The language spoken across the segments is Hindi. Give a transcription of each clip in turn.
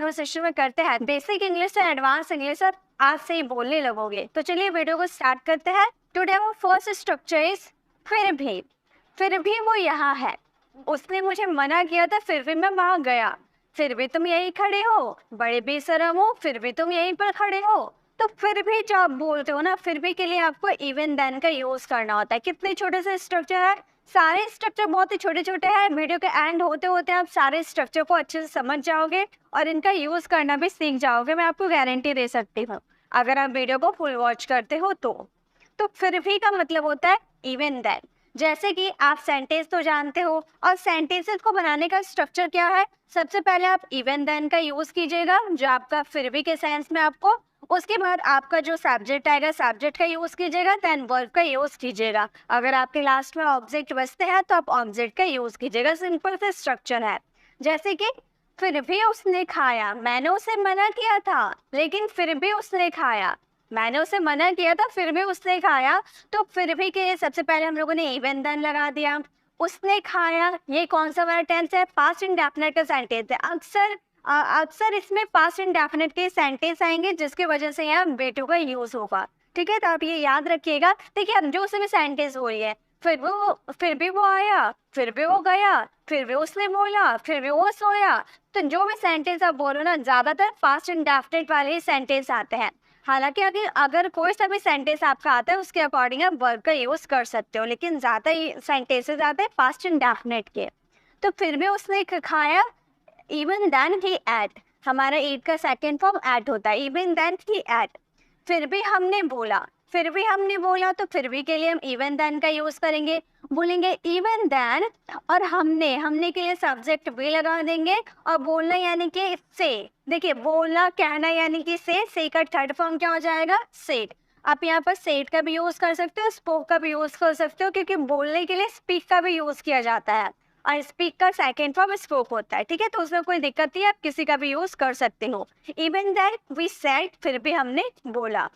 अपने सेशन में करते हैं बेसिक इंग्लिश और एडवांस इंग्लिश, और आज से ही बोलने लगोगे। तो चलिए वीडियो को स्टार्ट करते हैं। Today our first structure is फिर भी वो यहाँ है। उसने मुझे मना किया था, फिर भी मैं वहाँ गया। फिर भी तुम यहीं खड़े हो, बड़े बेशरम हो, फिर भी तुम यहीं पर खड़े हो। तो फिर भी जो आप बोलते हो ना, फिर भी के लिए आपको इवन देन का यूज करना होता है। कितने छोटे से स्ट्रक्चर है, सारे स्ट्रक्चर बहुत ही छोटे छोटे हैं। वीडियो के एंड होते होते आप सारे स्ट्रक्चर को अच्छे से समझ जाओगे और इनका यूज करना भी सीख जाओगे, मैं आपको गारंटी दे सकती हूँ, अगर आप वीडियो को फुल वॉच करते हो तो फिर भी का मतलब होता है इवन देन। जैसे कि आप सेंटेंस तो जानते हो, और सेंटेंसेस को बनाने का स्ट्रक्चर क्या है, सबसे पहले आप इवन देन का यूज कीजिएगा जो आपका फिर भी के सेंस में आपको, उसके बाद आपका जो सब्जेक्ट आएगा सब्जेक्ट का यूज कीजिएगा, देन वर्ब का यूज कीजिएगा। अगर आपके लास्ट में ऑब्जेक्ट बचते हैं तो आप ऑब्जेक्ट का यूज कीजिएगा। सिंपल से स्ट्रक्चर है। जैसे कि फिर भी उसने खाया, मैंने उसे मना किया था लेकिन फिर भी उसने खाया। मैंने उसे मना किया था फिर भी उसने खाया, तो फिर भी के लिए सबसे पहले हम लोगों ने इवन देन लगा दिया। उसने खाया, ये कौन सा वाला टेंस है, पास्ट इंडेफिनिट का सेंटेंस है। अक्सर इसमें पास्ट इंडेफिनिट के सेंटेंस आएंगे जिसकी वजह से यहाँ बेटू का यूज होगा। ठीक है, तो आप ये याद रखिएगा। देखिए अब जो उसमें सेंटेंस हो रही है, फिर भी वो आया, फिर भी वो गया, फिर भी उसने बोला, फिर भी वो सोया। तो जो भी सेंटेंस आप बोलो ना, ज्यादातर पास्ट इंडेफिनिट वाले ही सेंटेंस आते हैं। हालांकि अगर कोई सा भी सेंटेंस आपका आता है उसके अकॉर्डिंग आप वर्ब का यूज कर सकते हो, लेकिन ज्यादा सेंटेंसेस आते हैं पास्ट इंडेफिनिट के। तो फिर भी उसने खाया, इवन देन ही एट, हमारा ईट का सेकेंड फॉर्म एट होता है, इवन देन ही एट। फिर भी हमने बोला, तो फिर भी के लिए हम इवन देन का यूज करेंगे, बोलेंगे इवन देन, और हमने के लिए सब्जेक्ट भी लगा देंगे, और बोलना यानी कि से। देखिए बोलना कहना यानी कि से का थर्ड फॉर्म क्या हो जाएगा, सेड। आप यहाँ पर सेड का भी यूज कर सकते हो, स्पोक का भी यूज कर सकते हो, क्योंकि बोलने के लिए स्पीक का भी यूज किया जाता है, और स्पीक का सेकेंड फॉर्म स्पोक होता है। ठीक है, तो उसमें कोई दिक्कत नहीं है, आप किसी का भी यूज कर सकते हो। इवन दैट वी सेड, फिर भी हमने बोला।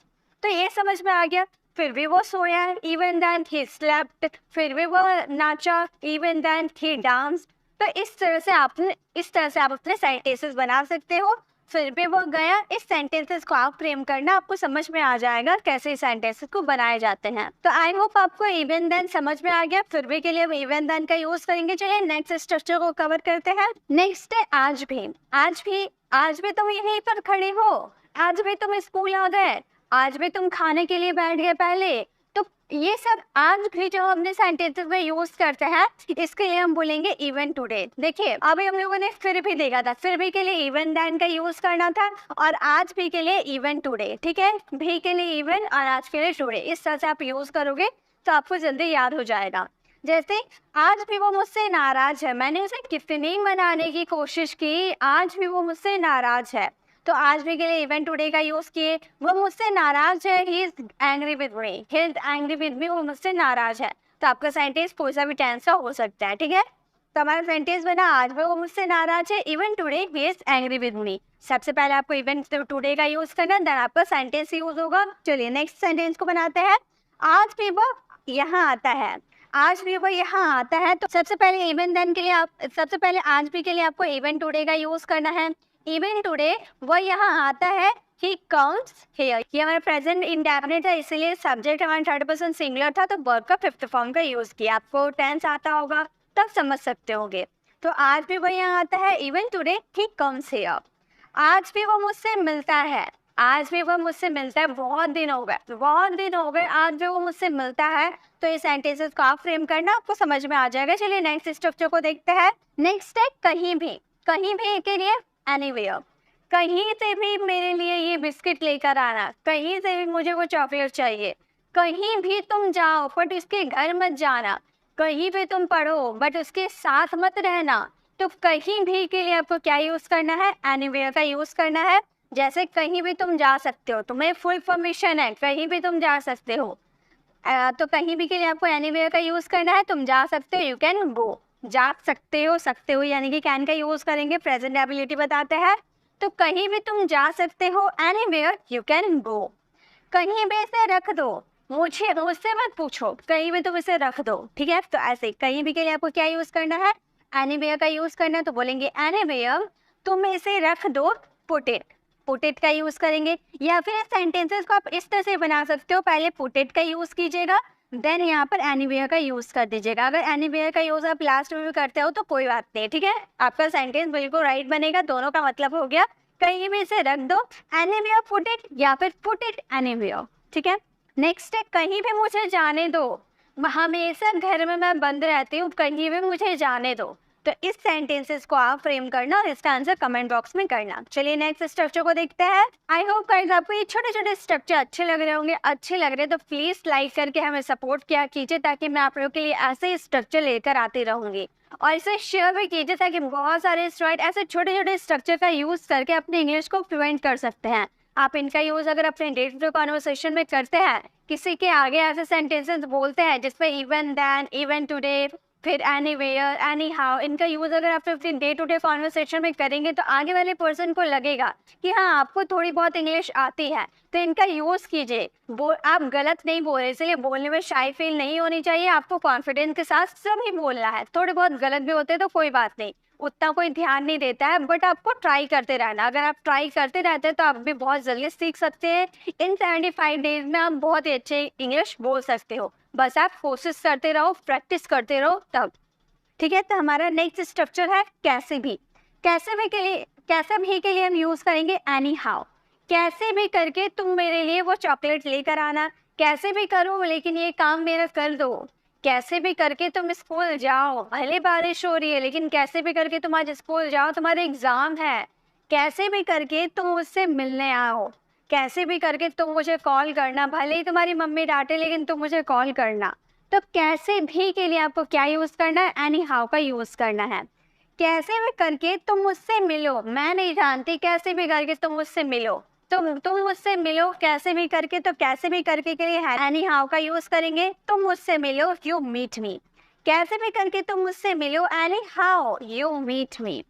तो ये समझ में आ गया। फिर भी वो सोया, इवन देन ही स्लेप्ट, फिर भी वो नाचा, इवन देन ही डांस। तो इस तरह से आप अपने सेंटेंसेस बना सकते हो। फिर भी वो गया, इस सेंटेंसेस को आप फ्रेम करना, आपको समझ में आ जाएगा कैसे इस सेंटेंसेस को बनाए जाते हैं। तो आई होप आपको इवन देन समझ में आ गया। फिर भी के लिए हम इवन देन का यूज करेंगे। चलिए नेक्स्ट स्ट्रक्चर को कवर करते हैं। नेक्स्ट है आज भी तुम यहीं पर खड़े हो, आज भी तुम स्कूल आ गए, आज भी तुम खाने के लिए बैठ गए पहले। तो ये सब आज भी जो हमने सेंटेंसेस में यूज करते हैं, इसके लिए हम बोलेंगे इवन टुडे। देखिए अभी हम लोगों ने फिर भी देखा था, फिर भी के लिए इवन देन का यूज करना था, और आज भी के लिए इवन टुडे। ठीक है, भी के लिए इवन और आज के लिए टुडे, इस तरह से आप यूज करोगे तो आपको जल्दी याद हो जाएगा। जैसे आज भी वो मुझसे नाराज है, मैंने उसे कितनी मनाने की कोशिश की, आज भी वो मुझसे नाराज है। तो आज भी के लिए इवन टुडे का यूज किए, वो मुझसे नाराज है, he is angry with me, he is angry with me, वो मुझसे नाराज है। तो आपका सेंटेंस कोई सा भी टेंस का हो सकता है। ठीक है, तो हमारा सेंटेंस बना आज भी वो मुझसे नाराज है, even today he is angry with me. सबसे पहले आपको इवन टुडे का यूज करना, देन आपका सेंटेंस यूज होगा। चलिए नेक्स्ट सेंटेंस को बनाते हैं। आज भी वो यहाँ आता है, आज भी वो यहाँ आता है। तो सबसे पहले इवन देन के लिए सबसे पहले आज भी के लिए आपको इवन टुडे का यूज करना है। इवन टुडे वो यहाँ आता है, he comes here। ये हमारा प्रेजेंट इंडेफिनिट है, इसीलिए सब्जेक्ट हमारा थर्ड पर्सन सिंगुलर था, तो वर्ब का फिफ्थ फॉर्म का यूज किया। आपको टेंस आता होगा तब समझ सकते होंगे। तो आज भी वो यहाँ आता है, even today he comes here। आज भी वो मुझसे मिलता है, आज भी वो मुझसे मिलता है, बहुत दिन हो गए, आज भी वो मुझसे मिलता है। तो ये सेंटेंसेस को आप फ्रेम करना, आपको समझ में आ जाएगा। चलिए नेक्स्ट स्ट्रक्चर को देखते हैं। नेक्स्ट है कहीं भी के लिए एनीवेयर, कहीं से भी मेरे लिए ये बिस्किट लेकर आना, कहीं से भी मुझे वो चॉकलेट चाहिए। कहीं भी तुम जाओ बट उसके घर मत जाना, कहीं भी तुम पढ़ो बट उसके साथ मत रहना। तो कहीं भी के लिए आपको क्या यूज करना है, एनीवेयर का यूज करना है। जैसे कहीं भी तुम जा सकते हो, तुम्हें फुल परमिशन है, कहीं भी तुम जा सकते हो। तो कहीं भी के लिए आपको एनीवेयर का यूज करना है। तुम जा सकते हो, यू कैन गो, जा सकते हो यानी कि कैन का यूज करेंगे, प्रेजेंट एबिलिटी बताते हैं। तो कहीं भी तुम जा सकते हो, एनीवेयर यू कैन गो। कहीं भी इसे रख दो, मुझसे मत पूछो, कहीं भी तुम इसे रख दो। ठीक है, तो ऐसे कहीं भी के लिए आपको क्या यूज करना है, एनीवेयर का यूज करना है। तो बोलेंगे एनीवेयर तुम इसे रख दो पुट इट का यूज करेंगे। या फिर सेंटेंसेस को आप इस तरह से बना सकते हो, पहले पुट इट का यूज कीजिएगा, देन यहाँ पर एनीवेयर का यूज कर दीजिएगा। अगर एनीवेयर का यूज आप लास्ट में भी करते हो तो कोई बात नहीं, ठीक है, आपका सेंटेंस बिल्कुल राइट बनेगा। दोनों का मतलब हो गया, कहीं भी इसे रख दो, एनीवेयर पुट इट या फिर पुट इट एनीवेयर, ठीक है। नेक्स्ट है कहीं भी मुझे जाने दो, हमेशा घर में मैं बंद रहती हूँ, कहीं भी मुझे जाने दो। तो इस सेंटेंसेस को आप फ्रेम करना और इसका आंसर कमेंट बॉक्स में करना। चलिए नेक्स्ट स्ट्रक्चर को देखते हैं। आई होप गाइस आपको ये छोटे छोटे स्ट्रक्चर अच्छे लग रहे होंगे। अच्छे लग रहे तो प्लीज लाइक करके हमें सपोर्ट किया कीजिए, ताकि मैं आप लोगों के लिए ऐसे स्ट्रक्चर लेकर आती रहूंगी। और इसे शेयर भी कीजिए ताकि बहुत सारे स्टूडेंट ऐसे छोटे छोटे स्ट्रक्चर का यूज करके अपने इंग्लिश को फ्लुएंट कर सकते हैं। आप इनका यूज अगर अपने डे टू डे कॉन्वर्सेशन में करते हैं, किसी के आगे ऐसे सेंटेंसेस बोलते हैं जिसमें इवन देन, इवन टुडे, फिर एनीवेयर, एनी हाउ, इनका यूज अगर आप अपने डे टू डे कॉन्वर्सेशन में करेंगे तो आगे वाले पर्सन को लगेगा कि हाँ आपको थोड़ी बहुत इंग्लिश आती है, तो इनका यूज कीजिए। आप गलत नहीं बोल रहे, इसलिए बोलने में शाई फील नहीं होनी चाहिए, आपको कॉन्फिडेंस के साथ सभी बोलना है। थोड़े बहुत गलत भी होते हैं तो कोई बात नहीं, उतना कोई ध्यान नहीं देता है, बट आपको ट्राई करते रहना। अगर आप ट्राई करते रहते हैं तो आप भी बहुत जल्दी सीख सकते हैं। इन 75 डेज में आप बहुत ही अच्छे इंग्लिश बोल सकते हो, बस आप कोशिश करते रहो, प्रैक्टिस करते रहो तब, ठीक है। तो हमारा नेक्स्ट स्ट्रक्चर है कैसे भी। कैसे भी के लिए हम यूज करेंगे एनी हाउ। कैसे भी करके तुम मेरे लिए वो चॉकलेट लेकर आना, कैसे भी करो लेकिन ये काम मेरा कर दो। कैसे भी करके तुम स्कूल जाओ, भले बारिश हो रही है लेकिन कैसे भी करके तुम आज स्कूल जाओ, तुम्हारे एग्जाम है। कैसे भी करके तुम मुझसे मिलने आओ, कैसे भी करके तुम मुझे कॉल करना, भले ही तुम्हारी मम्मी डांटे लेकिन तुम मुझे कॉल करना। तो कैसे भी के लिए आपको क्या यूज करना है, एनी हाउ का यूज करना है। कैसे भी करके तुम मुझसे मिलो, मैं नहीं जानती, कैसे भी करके तुम मुझसे मिलो, तुम मुझसे मिलो कैसे भी करके। तो कैसे भी करके के लिए एनी हाउ का यूज करेंगे, तुम मुझसे मिलो, यू मीट मी। कैसे भी करके तुम मुझसे मिलो, anyhow you meet me.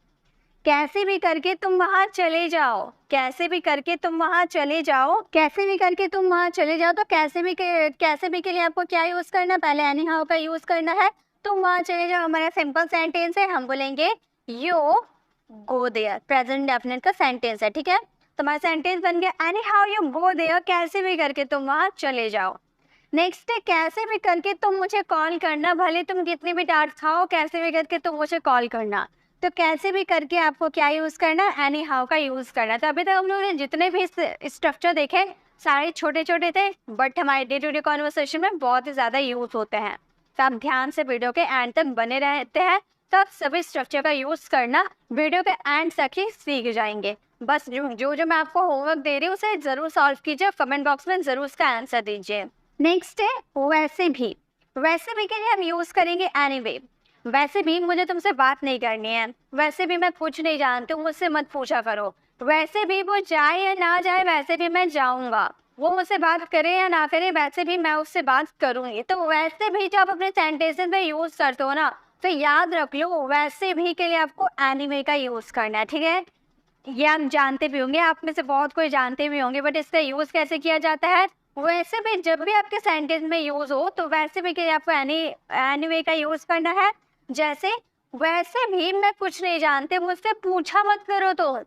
कैसे भी करके तुम वहां चले जाओ, कैसे भी करके तुम वहां चले जाओ, कैसे भी करके तुम वहां चले जाओ। तो कैसे भी के लिए आपको क्या यूज करना, पहले एनी हाउ का यूज करना है। तुम वहां चले जाओ हमारा सिंपल सेंटेंस है, हम बोलेंगे you go there, present definite का सेंटेंस है, ठीक है। तुम्हारा सेंटेंस बन गया anyhow you go there, कैसे भी करके तुम वहां चले जाओ। नेक्स्ट है कैसे भी करके तुम मुझे कॉल करना, भले तुम कितनी भी डांट खाओ, कैसे भी करके तुम मुझे कॉल करना। तो कैसे भी करके आपको क्या यूज करना, एनी हाउ का यूज करना। तो अभी तक हम लोगों ने जितने भी स्ट्रक्चर देखे सारे छोटे छोटे थे, बट हमारे डे टू डे कॉन्वर्सेशन में बहुत ही ज्यादा यूज होते हैं। तो आप ध्यान से वीडियो के एंड तक बने रहते हैं तो आप सभी स्ट्रक्चर का यूज करना वीडियो के एंड तक ही सीख जाएंगे। बस जो मैं आपको होमवर्क दे रही हूँ उसे जरूर सॉल्व कीजिए, कमेंट बॉक्स में जरूर उसका आंसर दीजिए। नेक्स्ट है वैसे भी। वैसे भी के लिए हम यूज करेंगे एनीवे। वैसे भी मुझे तुमसे बात नहीं करनी है, वैसे भी मैं कुछ नहीं जानती हूँ, मुझसे मत पूछा करो। वैसे भी वो जाए या ना जाए, वैसे भी मैं जाऊंगा। वो मुझसे बात करे या ना करे, वैसे भी मैं उससे बात करूंगी। तो वैसे भी जो आप अपने सेंटेंसेस में यूज करते हो ना, तो याद रख लो वैसे भी के लिए आपको एनीवे का यूज करना है, ठीक है। ये आप जानते भी होंगे, आप में से बहुत कोई जानते भी होंगे, बट इसका यूज कैसे किया जाता है। वैसे भी जब भी आपके सेंटेंस में यूज हो तो वैसे भी के लिए आपको एनीवे का यूज करना है। जैसे वैसे भी मैं कुछ नहीं जानते, मुझसे पूछा मत करो, तो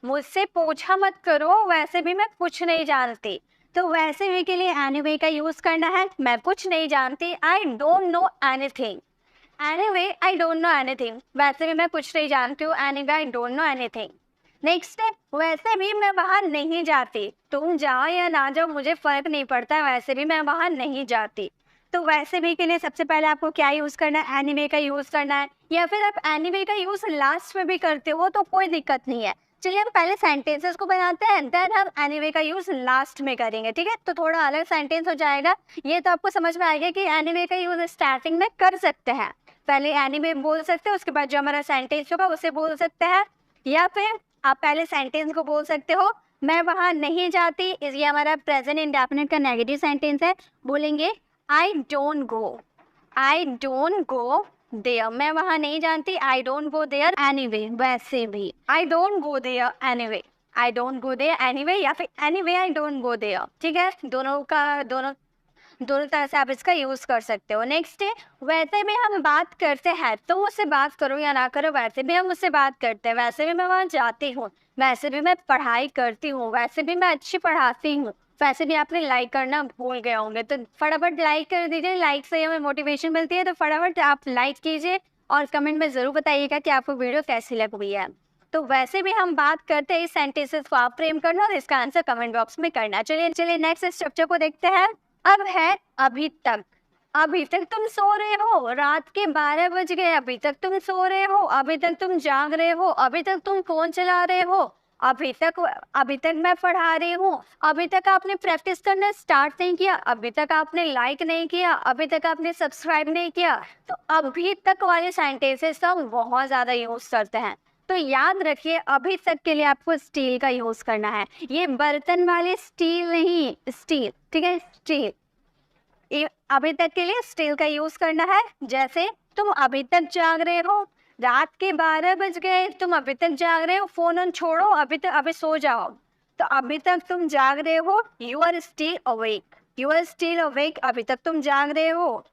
मुझसे पूछा मत करो, वैसे भी मैं कुछ नहीं जानती। तो वैसे भी के लिए एनीवे का यूज करना है। मैं कुछ नहीं जानती, I don't know anything. Anyway I don't know anything, वैसे भी मैं कुछ नहीं जानती हूँ, anyway I don't know anything. Next है वैसे भी मैं वहां नहीं जाती, तुम जाओ या ना जाओ मुझे फर्क नहीं पड़ता, वैसे भी मैं वहां नहीं जाती। तो वैसे भी के लिए सबसे पहले आपको क्या यूज करना है, एनीवे का यूज करना है। या फिर आप एनीवे का यूज लास्ट में भी करते हो तो कोई दिक्कत नहीं है। चलिए हम पहले सेंटेंसेस को बनाते हैं, देन हम एनीवे का यूज लास्ट में करेंगे, ठीक है। तो थोड़ा अलग सेंटेंस हो जाएगा, ये तो आपको समझ में आएगा कि एनीवे का यूज स्टार्टिंग में कर सकते हैं। पहले एनीवे बोल सकते हैं, उसके बाद जो हमारा सेंटेंस होगा उसे बोल सकते हैं। या फिर आप पहले सेंटेंस को बोल सकते हो, मैं वहां नहीं जाती, ये हमारा प्रेजेंट इंडेफिनिट का नेगेटिव सेंटेंस है। बोलेंगे I don't go, I don't go there, मैं वहां नहीं जानती, I don't go there anyway. वैसे भी I don't go there anyway, I don't go there anyway, या फिर anyway I don't go there, ठीक है। दोनों तरह से आप इसका यूज कर सकते हो। नेक्स्ट है वैसे भी हम बात करते हैं, तो मुझसे बात करो या ना करो, वैसे भी हम मुझसे बात करते हैं, वैसे भी मैं वहां जाती हूँ, वैसे भी मैं पढ़ाई करती हूँ, वैसे भी मैं अच्छी पढ़ाती हूँ, वैसे भी आपने लाइक करना भूल गए होंगे, तो फटाफट लाइक कर दीजिए। लाइक से हमें मोटिवेशन मिलती है, तो फटाफट आप लाइक कीजिए और कमेंट में ज़रूर बताइएगा कि आपको वीडियो कैसी लग रही है। तो वैसे भी हम बात करते हैं इस सेंटेंसेस को आप फ्रेम करना और इसका आंसर कमेंट बॉक्स में करना। चलिए नेक्स्ट स्ट्रक्चर को देखते हैं। अब है अभी तक। अभी तक तुम सो रहे हो, रात के 12 बज गए, अभी तक तुम सो रहे हो, अभी तक तुम जाग रहे हो, अभी तक तुम फोन चला रहे हो, अभी तक मैं पढ़ा रही हूँ, अभी तक आपने प्रैक्टिस करना स्टार्ट नहीं किया, अभी तक आपने लाइक नहीं किया, अभी तक आपने सब्सक्राइब नहीं किया। तो अभी तक वाले सेंटेंसेस हम बहुत ज़्यादा यूज़ करते हैं। तो याद रखिए अभी तक के लिए आपको स्टील का यूज़ करना है। ये बर्तन वाले स्टील नहीं, स्टील, ठीक है, स्टील। अभी तक के लिए स्टील का यूज करना है। जैसे तुम अभी तक जाग रहे हो, रात के 12 बज गए, तुम अभी तक जाग रहे हो, फोन ऑन छोड़ो, अभी सो जाओ। तो अभी तक तुम जाग रहे हो, you are still awake, you are still awake, अभी तक तुम जाग रहे हो।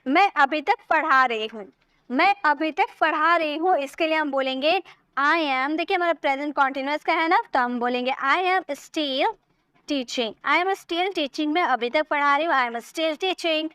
मैं अभी तक पढ़ा रही हूँ, मैं अभी तक पढ़ा रही हूँ, इसके लिए हम बोलेंगे आई एम। देखिए हमारा प्रेजेंट कॉन्टिन्यूअस का है ना, तो हम बोलेंगे I am still teaching, I am still teaching, मैं अभी तक पढ़ा रही हूँ, आई एम स्टिल टीचिंग।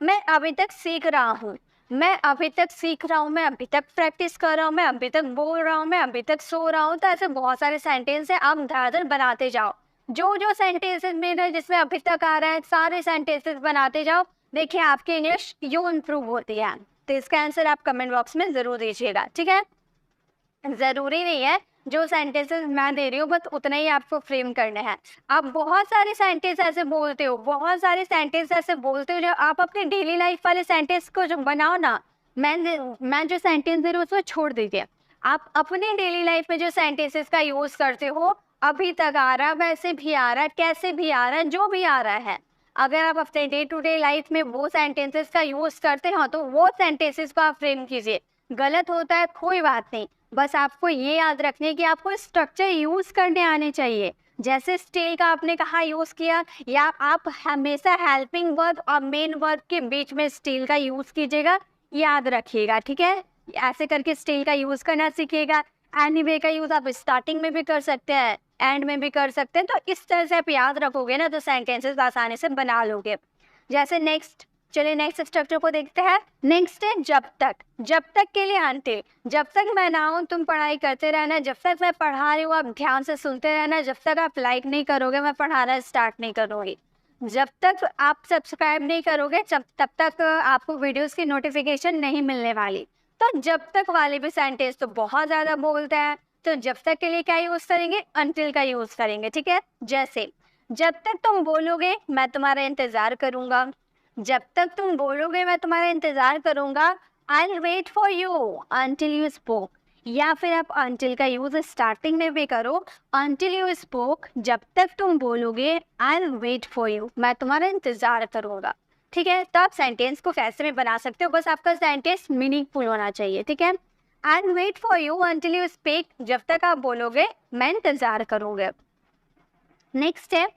मैं अभी तक सीख रहा हूँ, मैं अभी तक सीख रहा हूँ, मैं अभी तक प्रैक्टिस कर रहा हूँ, मैं अभी तक बोल रहा हूँ, मैं अभी तक सो रहा हूँ। तो ऐसे बहुत सारे सेंटेंस है, आप धड़ाधड़ बनाते जाओ। जो सेंटेंसेस मेरे जिसमें अभी तक आ रहा है सारे सेंटेंसेस बनाते जाओ, देखिए आपकी इंग्लिश यूं इम्प्रूव होती है। तो इसका आंसर आप कमेंट बॉक्स में ज़रूर दीजिएगा, ठीक है। ज़रूरी नहीं है जो सेंटेंसेस मैं दे रही हूँ बस उतना ही आपको फ्रेम करने हैं। आप बहुत सारे सेंटेंस ऐसे बोलते हो, बहुत सारे सेंटेंस ऐसे बोलते हो, जो आप अपने डेली लाइफ वाले सेंटेंस को जो बनाओ ना, मैं जो सेंटेंस दे रही हूँ उसको छोड़ दीजिए। आप अपनी डेली लाइफ में जो सेंटेंसेस का यूज़ करते हो, अभी तक आ रहा, वैसे भी आ रहा, कैसे भी आ रहा, जो भी आ रहा है, अगर आप अपने डे टू डे लाइफ में वो सेंटेंसेस का यूज़ करते हो तो वो सेंटेंसेस को आप फ्रेम कीजिए। गलत होता है कोई बात नहीं, बस आपको ये याद रखने कि आपको स्ट्रक्चर यूज करने आने चाहिए। जैसे स्टिल का आपने कहा यूज किया, या आप हमेशा हेल्पिंग वर्ब और मेन वर्ब के बीच में स्टिल का यूज कीजिएगा, याद रखिएगा, ठीक है। ऐसे करके स्टिल का यूज करना सीखिएगा। एनीवे का यूज आप स्टार्टिंग में भी कर सकते हैं, एंड में भी कर सकते हैं। तो इस तरह से आप याद रखोगे ना तो सेंटेंसेस आसानी से बना लोगे। जैसे चलिए नेक्स्ट स्ट्रक्चर को देखते हैं। नेक्स्ट है जब तक। जब तक के लिए अंटिल, जब तक मैं ना हूँ तुम पढ़ाई करते रहना, जब तक मैं पढ़ा रही हूँ आप ध्यान से सुनते रहना, जब तक आप लाइक नहीं करोगे मैं पढ़ाना स्टार्ट नहीं करूँगी, जब तक आप सब्सक्राइब नहीं करोगे तब तक आपको वीडियोस की नोटिफिकेशन नहीं मिलने वाली। तो जब तक वाले भी सेंटेंस तो बहुत ज़्यादा बोलते हैं, तो जब तक के लिए क्या यूज़ करेंगे, अंटिल का यूज़ करेंगे, ठीक है। जैसे जब तक तुम बोलोगे मैं तुम्हारा इंतज़ार करूँगा, जब तक तुम बोलोगे मैं तुम्हारा इंतजार करूंगा, I will wait for you until you spoke. या फिर आप अंटिल का यूज स्टार्टिंग में भी करो, अंटिल यू स्पोक, जब तक तुम बोलोगे I will wait for you, मैं तुम्हारा इंतजार करूंगा, ठीक है। तो आप सेंटेंस को कैसे में बना सकते हो, बस आपका सेंटेंस मीनिंगफुल होना चाहिए, ठीक है। I will wait for you until you speak, जब तक आप बोलोगे मैं इंतजार करूंगा। नेक्स्ट है,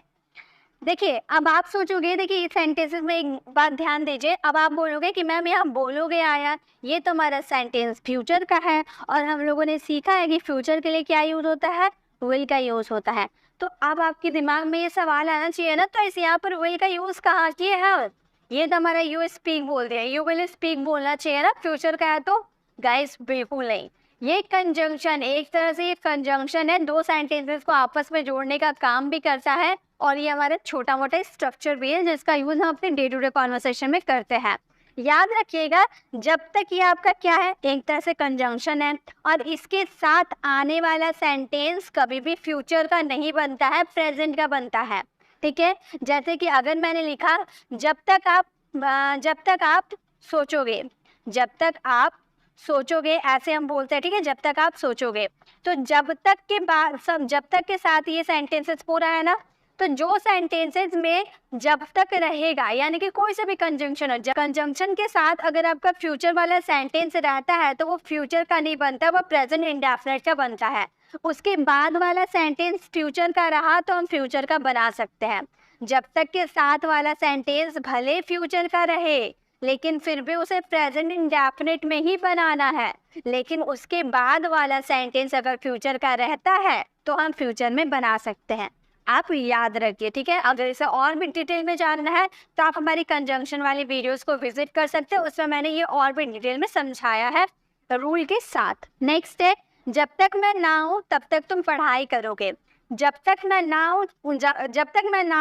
देखिए अब आप सोचोगे, देखिए इस सेंटेंसेस में एक बात ध्यान दीजिए। अब आप बोलोगे कि मैम यहाँ बोलोगे आया, ये तो हमारा सेंटेंस फ्यूचर का है और हम लोगों ने सीखा है कि फ्यूचर के लिए क्या यूज़ होता है, विल का यूज़ होता है। तो अब आपके दिमाग में ये सवाल आना चाहिए ना, तो इस यहाँ पर विल का यूज़ कहाँ किए है, ये तो हमारा यू स्पीक बोलते हैं, यू विल स्पीक बोलना चाहिए ना, फ्यूचर का है तो गाइस बिल्कुल नहीं। ये कंजंक्शन, एक तरह से ये कंजंक्शन है, दो सेंटेंसेस को आपस में जोड़ने का काम भी करता है और ये हमारा छोटा मोटा स्ट्रक्चर भी है जिसका यूज हम अपने डे टू डे कॉन्वर्सेशन में करते हैं। याद रखिएगा जब तक ये आपका क्या है, एक तरह से कंजंक्शन है और इसके साथ आने वाला सेंटेंस कभी भी फ्यूचर का नहीं बनता है, प्रेजेंट का बनता है, ठीक है। जैसे कि अगर मैंने लिखा जब तक आप सोचोगे, जब तक आप सोचोगे, ऐसे हम बोलते हैं, ठीक है, जब तक आप सोचोगे। तो जब तक के बाद सब जब तक के साथ ये सेंटेंसेस पूरा है ना, तो जो सेंटेंसेस में जब तक रहेगा यानी कि कोई से भी कंजंक्शन हो, कंजंक्शन के साथ अगर आपका फ्यूचर वाला सेंटेंस रहता है तो वो फ्यूचर का नहीं बनता, वो प्रेजेंट इंडेफिनिट का बनता है। उसके बाद वाला सेंटेंस फ्यूचर का रहा तो हम फ्यूचर का बना सकते हैं। जब तक के साथ वाला सेंटेंस भले फ्यूचर का रहे लेकिन फिर भी उसे प्रेजेंट इंडेफिनिट में ही बनाना है, लेकिन उसके बाद वाला सेंटेंस अगर फ्यूचर का रहता है तो हम फ्यूचर में बना सकते हैं। आप याद रखिए, ठीक है। अगर इसे और भी डिटेल में जानना है तो आप हमारी कंजंक्शन वाली वीडियोस को विजिट कर सकते हैं, उसमें मैंने ये और भी डिटेल में समझाया है रूल के साथ। नेक्स्ट है, जब तक मैं ना हूँ तब तक तुम पढ़ाई करोगे। जब तक मैं ना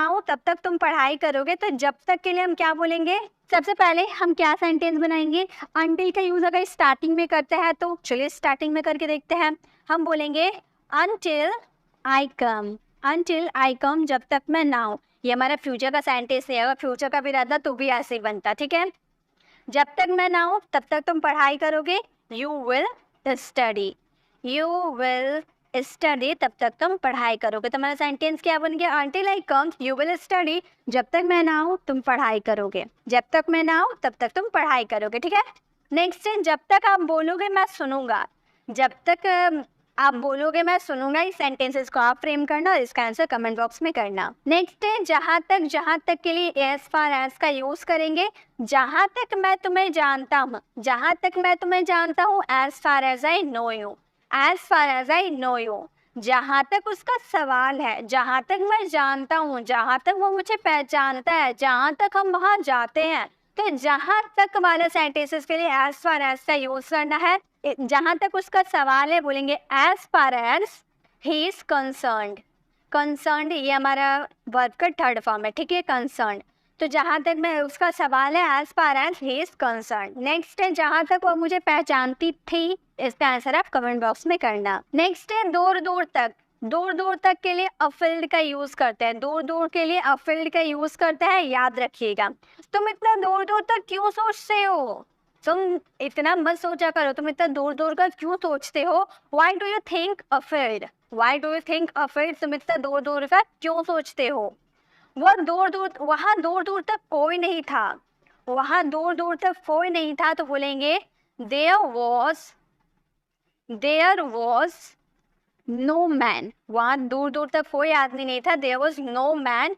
हूँ तब तक तुम पढ़ाई करोगे। तो जब तक के लिए हम क्या बोलेंगे? सबसे पहले हम क्या सेंटेंस बनाएंगे? अनटिल का यूज अगर स्टार्टिंग में करते हैं तो चलिए स्टार्टिंग में करके देखते हैं। हम बोलेंगे until I come. Until I कम, जब तक मैं ना हूँ। ये हमारा फ्यूचर का सेंटेंस है, अगर फ्यूचर का भी रहता तो भी ऐसे ही बनता, ठीक है। जब तक मैं ना हूँ तब तक तुम पढ़ाई करोगे। You will study. You will study, तब तक तुम पढ़ाई करोगे। तो हमारा सेंटेंस क्या बन गया? Until I come you will study. जब तक मैं ना हूँ तुम पढ़ाई करोगे। जब तक मैं ना हूँ तब तक तुम पढ़ाई करोगे, ठीक है। नेक्स्ट है, जब तक आप बोलोगे मैं सुनूंगा। जब तक आप बोलोगे मैं सुनूंगा, इस सेंटेंसेस को आप फ्रेम करना और इसका आंसर कमेंट बॉक्स में करना। नेक्स्ट है, जहाँ तक के लिए एज फार एज का यूज करेंगे। जहाँ तक मैं तुम्हें जानता हूँ, जहाँ तक मैं तुम्हें जानता हूँ, as far as I know you. As far as I know you, जहाँ तक उसका सवाल है, जहाँ तक मैं जानता हूँ, जहाँ तक वो मुझे पहचानता है, जहाँ तक हम वहाँ जाते हैं। तो जहाँ तक वाले सेंटेंसेस के लिए एज फार एज का यूज करना है। जहाँ तक उसका सवाल है बोलेंगे as far as he is concerned. Concerned ये हमारा वर्ब का थर्ड फॉर्म है, ठीक है, कंसर्न्ड। तो जहाँ तक मैं उसका सवाल है as far as he is concerned. Next है, जहाँ तक वो मुझे पहचानती थी, इसका आंसर आप कमेंट बॉक्स में करना। नेक्स्ट है, दूर दूर तक। दूर दूर तक के लिए अफिल्ड का यूज करते हैं। दूर दूर के लिए अफिल्ड का यूज करते हैं, याद रखिएगा। तुम इतना दूर दूर तक क्यों सोचते हो? तुम इतना मत सोचा करो, तुम इतना दूर दूर का क्यों सोचते हो? Why do you think afraid? Why do you think afraid? तुम इतना दूर दूर का क्यों सोचते हो? वहाँ दूर दूर तक कोई नहीं था। वहाँ दूर दूर तक कोई नहीं था, तो बोलेंगे there was no man। वहाँ दूर दूर तक कोई आदमी नहीं था, there was no man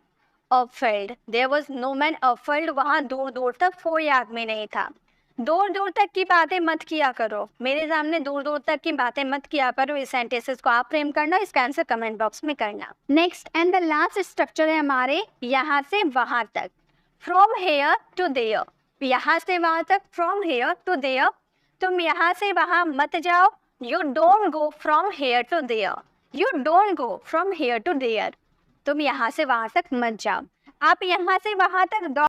afraid। there was no man afraid, वहाँ दूर दूर तक कोई आदमी नहीं था। दूर दूर तक की बातें मत किया करो, मेरे सामने दूर दूर तक की बातें मत किया करो। इस सेंटेंसेस को आप फ्रेम करना, इसका आंसर कमेंट बॉक्स में करना। Next and the last structure है हमारे यहाँ से वहाँ तक। फ्रॉम हेयर टू देयर, यहाँ से वहाँ तक, फ्रॉम हेयर टू देयर। तुम यहाँ से वहाँ मत जाओ। You don't go from here to there. You don't go from here to there, तुम यहाँ से वहाँ तक मत जाओ। आप यहाँ से वहाँ तक